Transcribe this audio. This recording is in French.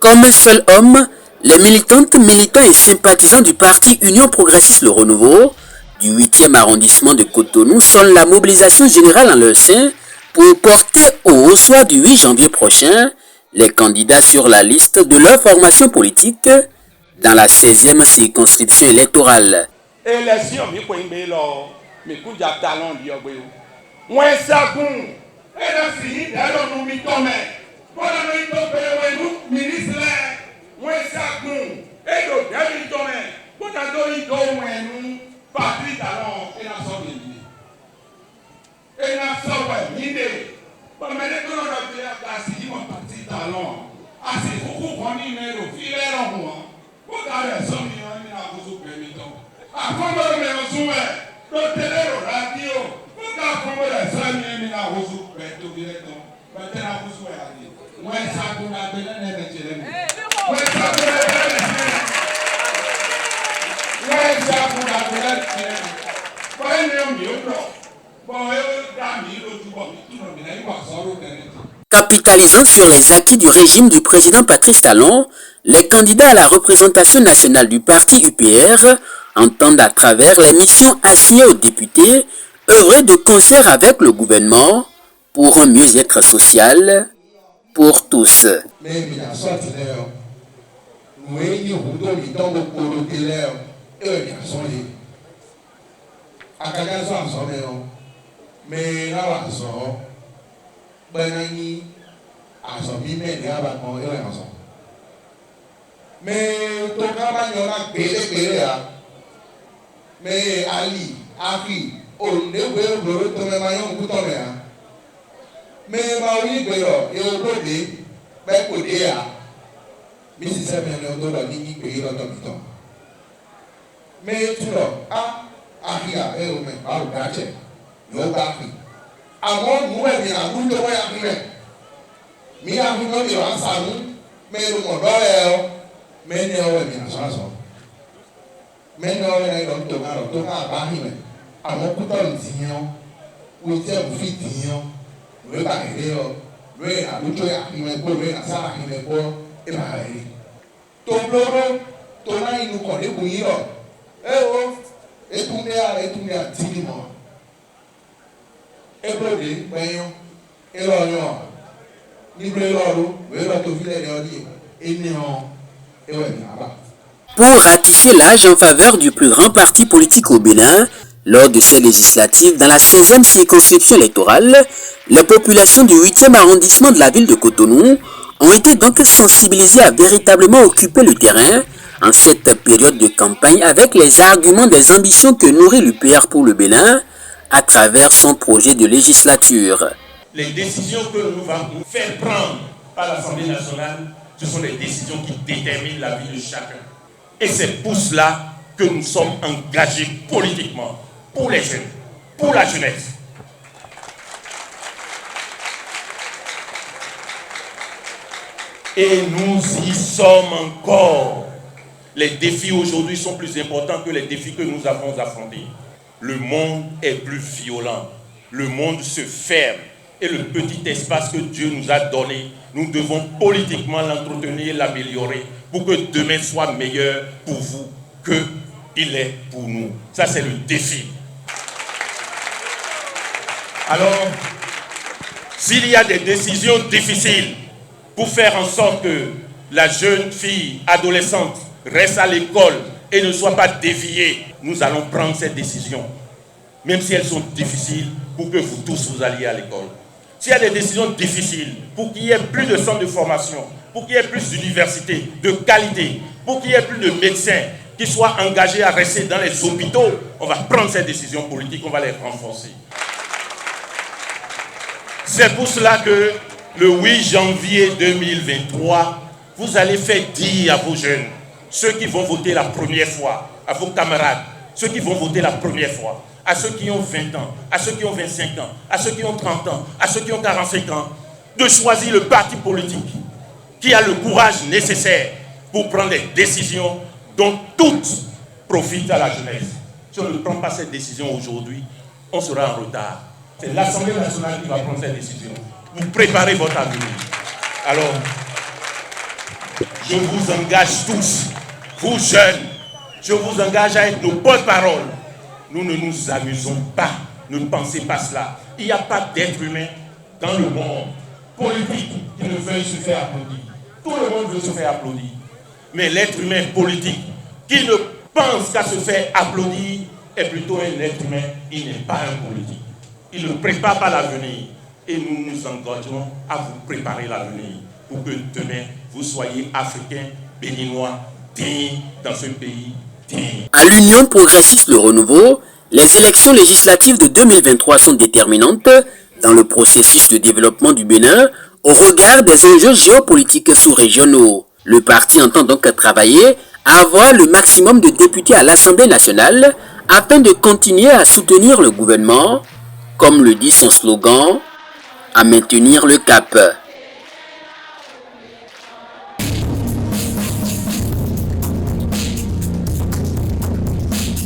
Comme seul homme, les militantes, militants et sympathisants du parti Union Progressiste Le Renouveau du 8e arrondissement de Cotonou sonnent la mobilisation générale en leur sein pour porter au soir du 8 janvier prochain les candidats sur la liste de leur formation politique dans la 16e circonscription électorale. Capitalisant sur les acquis du régime du président Patrice Talon, les candidats à la représentation nationale du parti UPR entendent à travers les missions assignées aux députés œuvrer de concert avec le gouvernement pour un mieux-être social pour tous. Pour ratifier l'âge en faveur du plus grand parti politique au Bénin, lors de ces législatives dans la 16e circonscription électorale, les populations du 8e arrondissement de la ville de Cotonou ont été donc sensibilisées à véritablement occuper le terrain en cette période de campagne avec les arguments des ambitions que nourrit l'UPR pour le Bénin à travers son projet de législature. Les décisions que nous allons faire prendre par l'Assemblée nationale, ce sont les décisions qui déterminent la vie de chacun. Et c'est pour cela que nous sommes engagés politiquement pour les jeunes, pour la jeunesse. Et nous y sommes encore. Les défis aujourd'hui sont plus importants que les défis que nous avons affrontés. Le monde est plus violent. Le monde se ferme. Et le petit espace que Dieu nous a donné, nous devons politiquement l'entretenir, l'améliorer pour que demain soit meilleur pour vous qu'il est pour nous. Ça, c'est le défi. Alors, s'il y a des décisions difficiles pour faire en sorte que la jeune fille adolescente reste à l'école et ne soit pas déviée, nous allons prendre ces décisions, même si elles sont difficiles, pour que vous tous vous alliez à l'école. S'il y a des décisions difficiles, pour qu'il y ait plus de centres de formation, pour qu'il y ait plus d'universités de qualité, pour qu'il y ait plus de médecins qui soient engagés à rester dans les hôpitaux, on va prendre ces décisions politiques, on va les renforcer. C'est pour cela que le 8 janvier 2023, vous allez faire dire à vos jeunes, ceux qui vont voter la première fois, à vos camarades, ceux qui vont voter la première fois, à ceux qui ont 20 ans, à ceux qui ont 25 ans, à ceux qui ont 30 ans, à ceux qui ont 45 ans, de choisir le parti politique qui a le courage nécessaire pour prendre des décisions dont toutes profitent à la jeunesse. Si on ne prend pas cette décision aujourd'hui, on sera en retard. C'est l'Assemblée nationale qui va prendre cette décision. Vous préparez votre avenir. Alors, je vous engage tous, vous jeunes, je vous engage à être nos porte-parole. Nous ne nous amusons pas, ne pensez pas cela. Il n'y a pas d'être humain dans le monde politique qui ne veut se faire applaudir. Tout le monde veut se faire applaudir. Mais l'être humain politique qui ne pense qu'à se faire applaudir est plutôt un être humain, il n'est pas un politique. Il ne prépare pas l'avenir. Et nous nous engageons à vous préparer l'avenir pour que demain, vous soyez africains, béninois, dignes dans ce pays, dignes. À l'Union progressiste Le Renouveau, les élections législatives de 2023 sont déterminantes dans le processus de développement du Bénin au regard des enjeux géopolitiques sous-régionaux. Le parti entend donc travailler à avoir le maximum de députés à l'Assemblée nationale afin de continuer à soutenir le gouvernement, comme le dit son slogan, à maintenir le cap.